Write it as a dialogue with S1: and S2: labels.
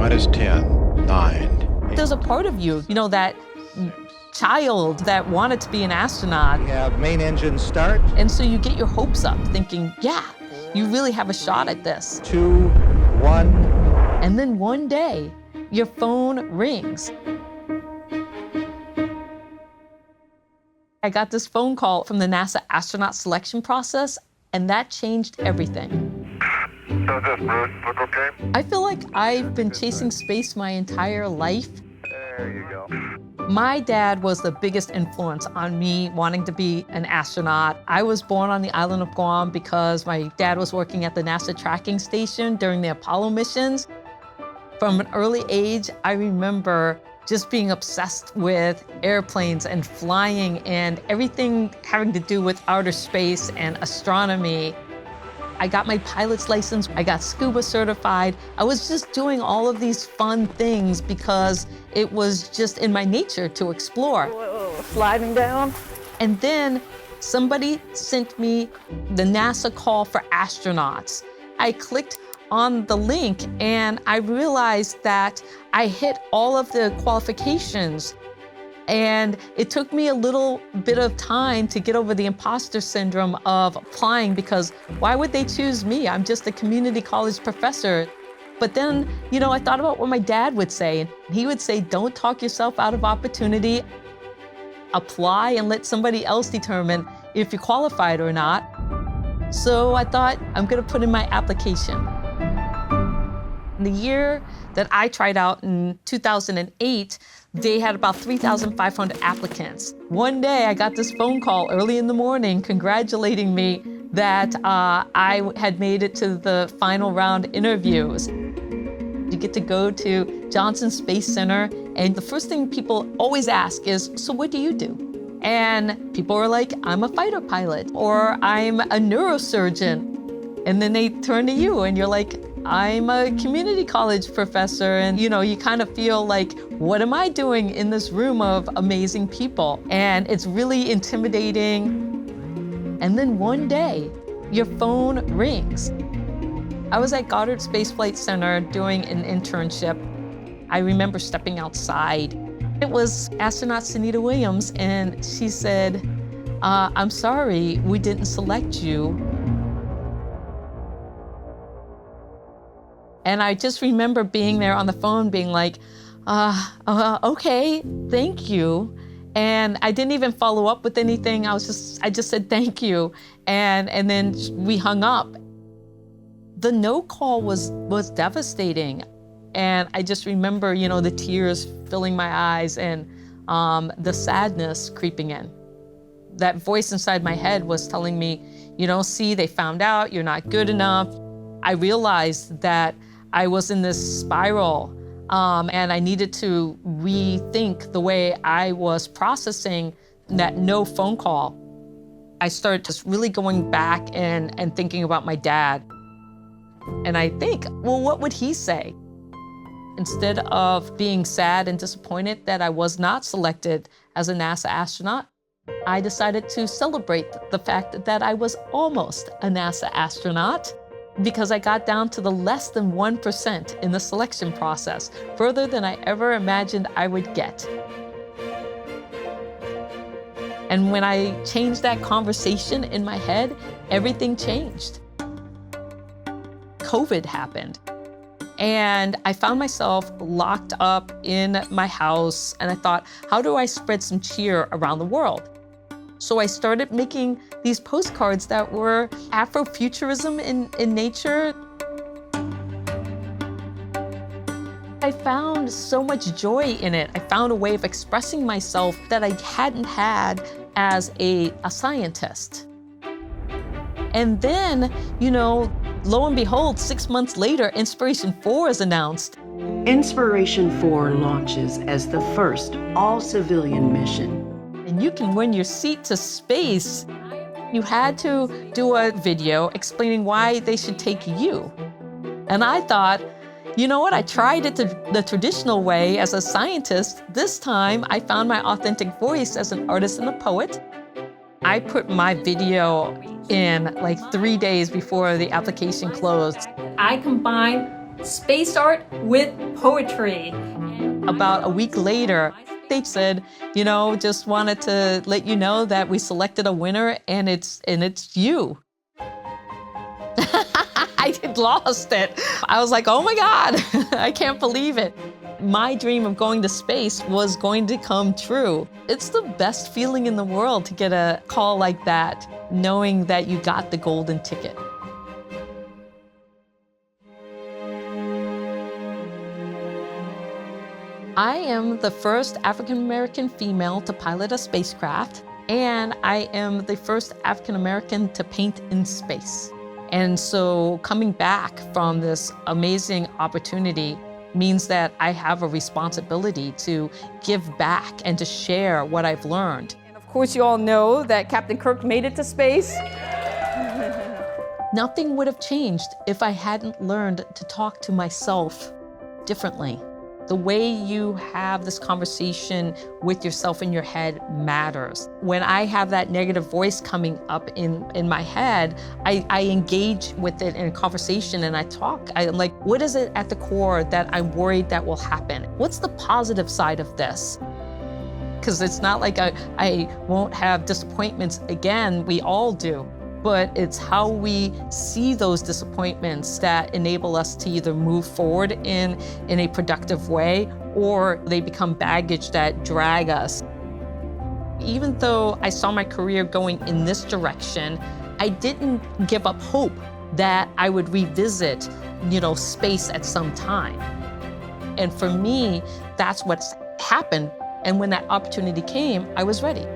S1: minus 10, 9.
S2: There's a part of you, that child that wanted to be an astronaut.
S3: We have main engine start.
S2: And so you get your hopes up thinking, yeah, you really have a shot at this.
S3: 2, 1.
S2: And then one day, your phone rings. I got this phone call from the NASA astronaut selection process, and that changed everything.
S4: So this, Bruce, look okay?
S2: I feel like I've been chasing space my entire life.
S4: There you go.
S2: My dad was the biggest influence on me wanting to be an astronaut. I was born on the island of Guam because my dad was working at the NASA tracking station during the Apollo missions. From an early age, I remember just being obsessed with airplanes and flying and everything having to do with outer space and astronomy. I got my pilot's license, I got scuba certified. I was just doing all of these fun things because it was just in my nature to explore.
S5: Whoa, sliding down.
S2: And then somebody sent me the NASA call for astronauts. I clicked on the link and I realized that I hit all of the qualifications. And it took me a little bit of time to get over the imposter syndrome of applying because why would they choose me? I'm just a community college professor. But then, I thought about what my dad would say. He would say, don't talk yourself out of opportunity. Apply and let somebody else determine if you're qualified or not. So I thought, I'm gonna put in my application. The year that I tried out in 2008, they had about 3,500 applicants. One day I got this phone call early in the morning congratulating me that I had made it to the final round interviews. You get to go to Johnson Space Center, and the first thing people always ask is, so what do you do? And people are like, I'm a fighter pilot, or I'm a neurosurgeon. And then they turn to you and you're like, I'm a community college professor. And you kind of feel like, what am I doing in this room of amazing people? And it's really intimidating. And then one day, your phone rings. I was at Goddard Space Flight Center doing an internship. I remember stepping outside. It was astronaut Sunita Williams, and she said, I'm sorry, we didn't select you. And I just remember being there on the phone being like, okay, thank you. And I didn't even follow up with anything. I just said thank you. And then we hung up. The no call was devastating. And I just remember, the tears filling my eyes and the sadness creeping in. That voice inside my head was telling me, see, they found out, you're not good enough. I realized that I was in this spiral and I needed to rethink the way I was processing that no phone call. I started just really going back and thinking about my dad. And I think, well, what would he say? Instead of being sad and disappointed that I was not selected as a NASA astronaut, I decided to celebrate the fact that I was almost a NASA astronaut, because I got down to the less than 1% in the selection process, further than I ever imagined I would get. And when I changed that conversation in my head, everything changed. COVID happened, and I found myself locked up in my house, and I thought, how do I spread some cheer around the world? So I started making these postcards that were Afrofuturism in nature. I found so much joy in it. I found a way of expressing myself that I hadn't had as a scientist. And then, lo and behold, 6 months later, Inspiration 4 is announced.
S6: Inspiration 4 launches as the first all-civilian mission.
S2: And you can win your seat to space. You had to do a video explaining why they should take you. And I thought, you know what? I tried it the traditional way as a scientist. This time, I found my authentic voice as an artist and a poet. I put my video in like 3 days before the application closed. I combined
S7: space art with poetry.
S2: About a week later, they said, just wanted to let you know that we selected a winner and it's you. I had lost it. I was like, oh my God, I can't believe it. My dream of going to space was going to come true. It's the best feeling in the world to get a call like that, knowing that you got the golden ticket. I am the first African-American female to pilot a spacecraft, and I am the first African-American to paint in space. And so coming back from this amazing opportunity means that I have a responsibility to give back and to share what I've learned.
S5: And of course, you all know that Captain Kirk made it to space.
S2: Nothing would have changed if I hadn't learned to talk to myself differently. The way you have this conversation with yourself in your head matters. When I have that negative voice coming up in my head, I engage with it in conversation and I talk. I'm like, what is it at the core that I'm worried that will happen? What's the positive side of this? Because it's not like I won't have disappointments again, we all do. But it's how we see those disappointments that enable us to either move forward in a productive way, or they become baggage that drag us. Even though I saw my career going in this direction, I didn't give up hope that I would revisit, space at some time. And for me, that's what's happened. And when that opportunity came, I was ready.